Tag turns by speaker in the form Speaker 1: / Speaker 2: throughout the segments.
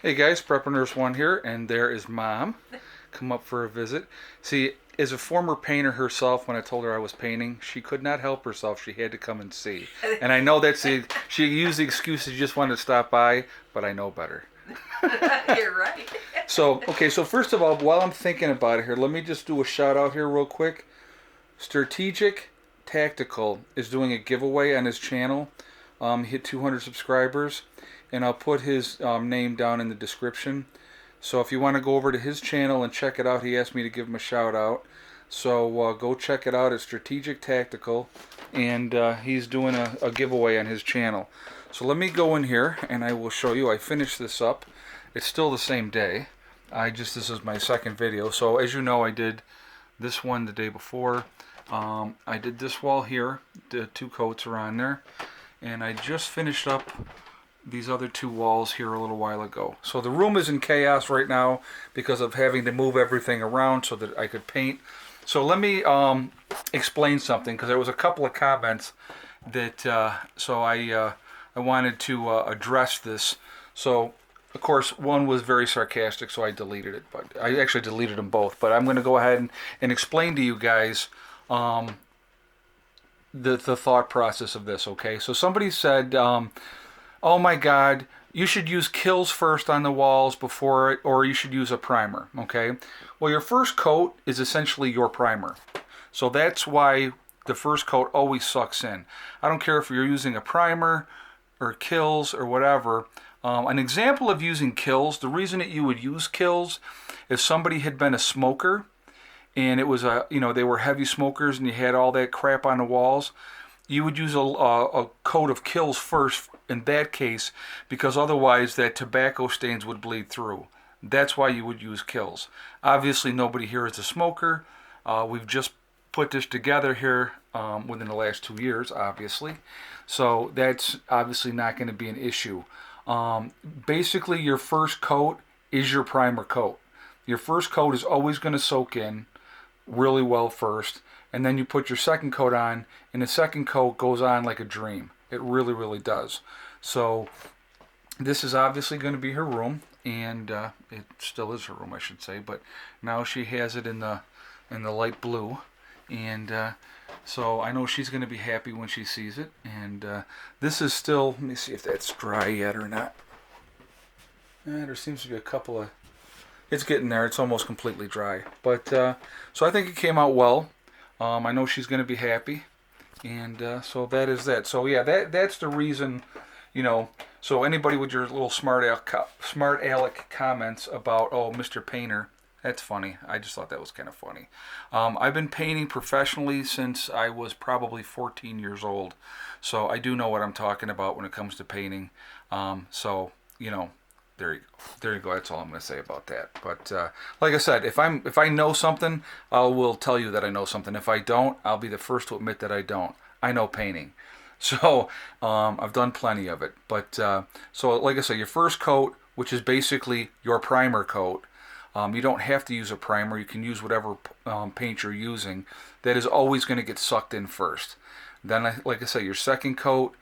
Speaker 1: Hey guys, Prepper Nurse One here, and there is Mom. Come up for a visit. See, as a former painter herself, when I told her I was painting, she could not help herself. She had to come and see. And I know she used the excuse she just wanted to stop by, but I know better.
Speaker 2: You're right.
Speaker 1: So first of all, while I'm thinking about it here, let me just do a shout out here real quick. Strategic Tactical is doing a giveaway on his channel. He hit 200 subscribers, and I'll put his name down in the description. So if you want to go over to his channel and check it out, he asked me to give him a shout out. So go check it out. It's Strategic Tactical, and he's doing a giveaway on his channel. So let me go in here, and I will show you. I finished this up. It's still the same day. This is my second video. So as you know, I did this one the day before. I did this wall here. The two coats are on there. And I just finished up these other two walls here a little while ago. So the room is in chaos right now because of having to move everything around so that I could paint. So let me explain something, because there was a couple of comments that I wanted to address this. So of course one was very sarcastic, so I deleted it, but I actually deleted them both. But I'm going to go ahead and explain to you guys the thought process of this. Okay, so somebody said, oh my god, you should use kills first on the walls before it, or you should use a primer. Okay, well, your first coat is essentially your primer, so that's why the first coat always sucks in. I don't care if you're using a primer or kills or whatever. An example of using kills, the reason that you would use kills, if somebody had been a smoker and it was they were heavy smokers and you had all that crap on the walls, you would use a coat of kills first in that case, because otherwise that tobacco stains would bleed through. That's why you would use kills. Obviously nobody here is a smoker. We've just put this together here within the last 2 years, obviously, so that's obviously not going to be an issue. Basically your first coat is your primer coat. Your first coat is always going to soak in really well first, and then you put your second coat on, and the second coat goes on like a dream. It really, really does. So this is obviously going to be her room, and it still is her room, I should say, but now she has it in the light blue, and so I know she's going to be happy when she sees it. And this is still, let me see if that's dry yet or not. There seems to be a couple of, it's getting there. It's almost completely dry. But so I think it came out well. I know she's going to be happy, and so that is that. So yeah, that's the reason, So anybody with your little smart aleck comments about, oh, Mr. Painter, that's funny. I just thought that was kind of funny. I've been painting professionally since I was probably 14 years old, so I do know what I'm talking about when it comes to painting. So there you go. That's all I'm going to say about that. But like I said, if I know something, I will tell you that I know something. If I don't, I'll be the first to admit that I don't. I know painting, so I've done plenty of it. But so like I said, your first coat, which is basically your primer coat, you don't have to use a primer. You can use whatever paint you're using. That is always going to get sucked in first. Then, like I say, your second coat,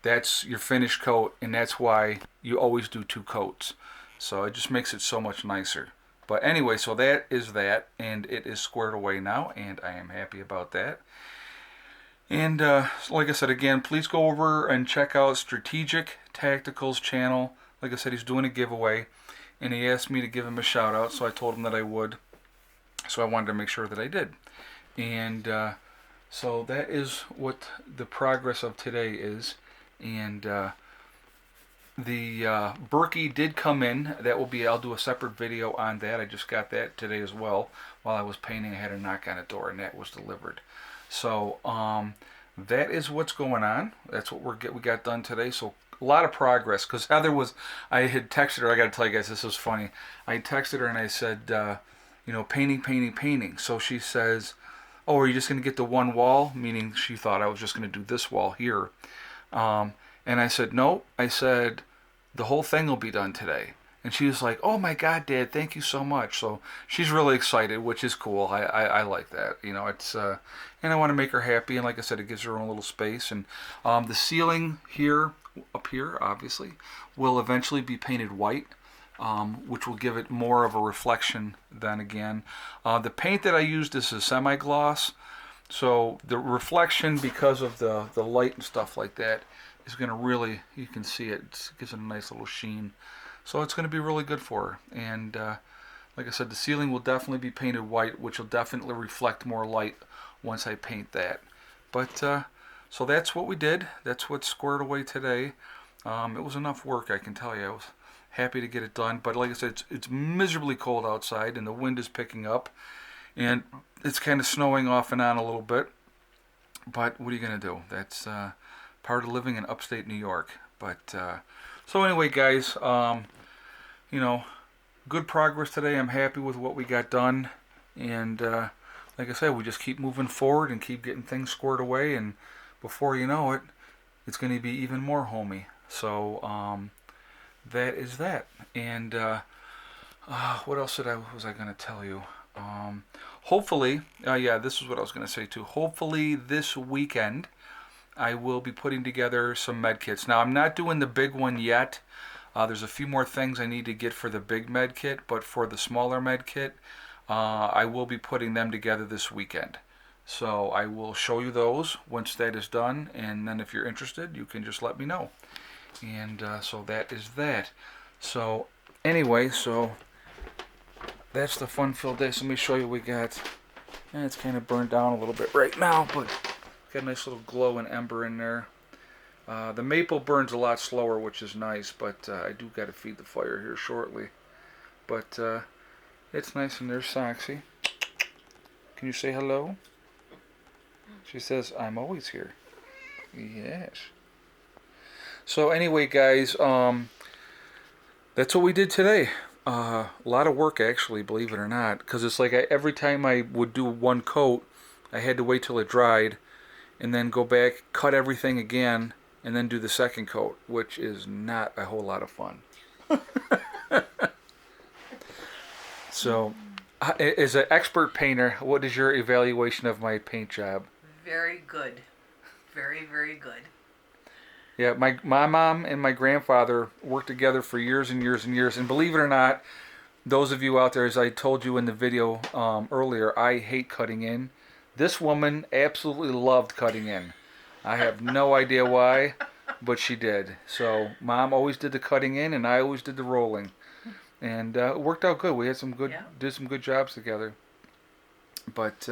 Speaker 1: that's your finish coat, and that's why you always do two coats. So it just makes it so much nicer. But anyway, so that is that, and it is squared away now, and I am happy about that. And like I said, again, please go over and check out Strategic Tactical's channel. Like I said, he's doing a giveaway, and he asked me to give him a shout out, so I told him that I would. So I wanted to make sure that I did. And so that is what the progress of today is. And the Berkey did come in. That will be, I'll do a separate video on that. I just got that today as well. While I was painting, I had a knock on a door, and that was delivered. So that is what's going on. That's what we got done today. So a lot of progress, because I had texted her. I got to tell you guys, this was funny. I texted her and I said, painting, painting, painting. So she says, oh, are you just going to get the one wall? Meaning she thought I was just going to do this wall here. And I said, no. I said, the whole thing will be done today. And she was like, oh my God, Dad, thank you so much. So she's really excited, which is cool. I like that. It's and I want to make her happy. And like I said, it gives her own little space. And the ceiling here, up here, obviously, will eventually be painted white. which will give it more of a reflection then again. The paint that I used is a semi-gloss, so the reflection, because of the light and stuff like that, is going to really, you can see it, it gives it a nice little sheen. So it's going to be really good for her. And like I said, the ceiling will definitely be painted white, which will definitely reflect more light once I paint that. But so that's what we did. That's what's squared away today. It was enough work, I can tell you. I was happy to get it done. But like I said, it's miserably cold outside, and the wind is picking up. And it's kind of snowing off and on a little bit. But what are you going to do? That's part of living in upstate New York. But so anyway, guys, you know, good progress today. I'm happy with what we got done. And like I said, we just keep moving forward and keep getting things squared away. And before you know it, it's going to be even more homey. So that is that. And what else was I going to tell you? Hopefully, yeah, this is what I was going to say too. Hopefully this weekend I will be putting together some med kits. Now I'm not doing the big one yet. There's a few more things I need to get for the big med kit, but for the smaller med kit, I will be putting them together this weekend. So I will show you those once that is done, and then if you're interested, you can just let me know. And so that is that. So anyway, so that's the fun-filled day. So let me show you what we got. And it's kind of burned down a little bit right now, but got a nice little glow and ember in there. The maple burns a lot slower, which is nice, but I do got to feed the fire here shortly. But it's nice, and there's Soxy. Can you say hello? She says, I'm always here. Yes. So anyway, guys, that's what we did today. A lot of work, actually, believe it or not, because it's like every time I would do one coat, I had to wait till it dried, and then go back, cut everything again, and then do the second coat, which is not a whole lot of fun. So, as an expert painter, what is your evaluation of my paint job?
Speaker 2: Very good. Very, very good.
Speaker 1: Yeah, my mom and my grandfather worked together for years and years and years. And believe it or not, those of you out there, as I told you in the video earlier, I hate cutting in. This woman absolutely loved cutting in. I have no idea why, but she did. So Mom always did the cutting in, and I always did the rolling, and it worked out good. We had did some good jobs together. But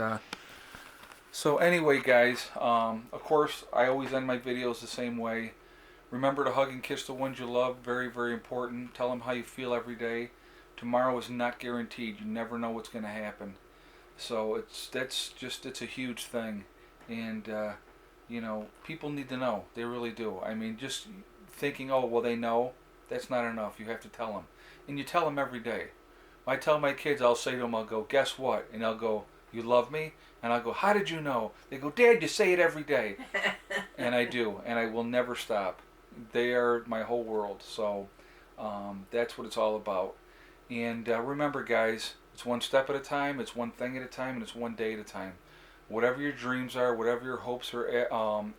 Speaker 1: so anyway, guys, of course, I always end my videos the same way. Remember to hug and kiss the ones you love. Very, very important. Tell them how you feel every day. Tomorrow is not guaranteed. You never know what's going to happen. So it's a huge thing, and you know, people need to know. They really do. I mean, just thinking, oh, well, they know, that's not enough. You have to tell them. And you tell them every day. When I tell my kids, I'll say to them, I'll go, guess what? And they'll go, you love me? And I'll go, how did you know? They go, Dad, you say it every day. And I do. And I will never stop. They are my whole world. So that's what it's all about. And remember, guys, it's one step at a time, it's one thing at a time, and it's one day at a time. Whatever your dreams are, whatever your hopes are oh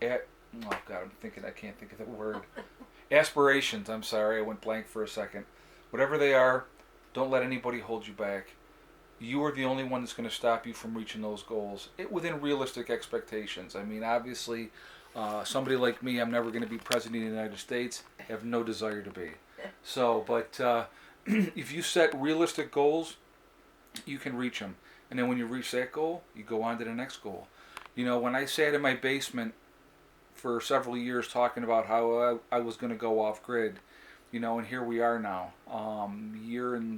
Speaker 1: God, I can't think of the word. Aspirations, I'm sorry, I went blank for a second. Whatever they are, don't let anybody hold you back. You are the only one that's going to stop you from reaching those goals within realistic expectations. I mean, obviously, somebody like me, I'm never going to be president of the United States. I have no desire to be. So, but if you set realistic goals, you can reach them. And then when you reach that goal, you go on to the next goal. You know, when I sat in my basement for several years talking about how I was going to go off grid, you know, and here we are now, year and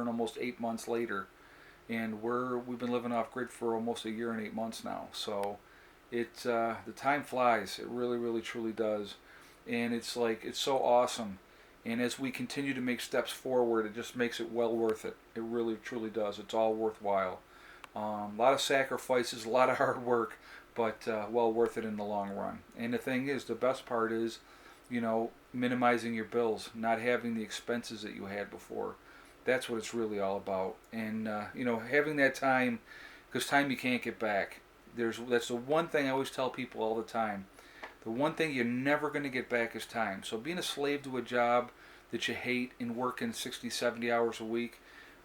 Speaker 1: almost 8 months later, and we've been living off grid for almost a year and 8 months now. So the time flies. It really, really, truly does, and it's so awesome. And as we continue to make steps forward, it just makes it well worth it. It really, truly does. It's all worthwhile. A lot of sacrifices, a lot of hard work, but well worth it in the long run. And the thing is, the best part is, you know, minimizing your bills, not having the expenses that you had before. That's what it's really all about. And, you know, having that time, because time you can't get back. That's the one thing I always tell people all the time. The one thing you're never going to get back is time. So being a slave to a job, that you hate and working 60, 70 hours a week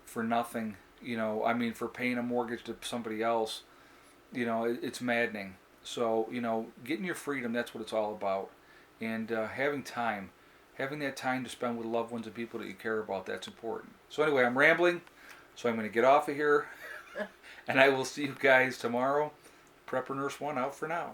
Speaker 1: for nothing. I mean, for paying a mortgage to somebody else, it's maddening. So, getting your freedom, that's what it's all about. And having that time to spend with loved ones and people that you care about, that's important. So anyway, I'm rambling, so I'm going to get off of here. And I will see you guys tomorrow. Prepper Nurse 1 out for now.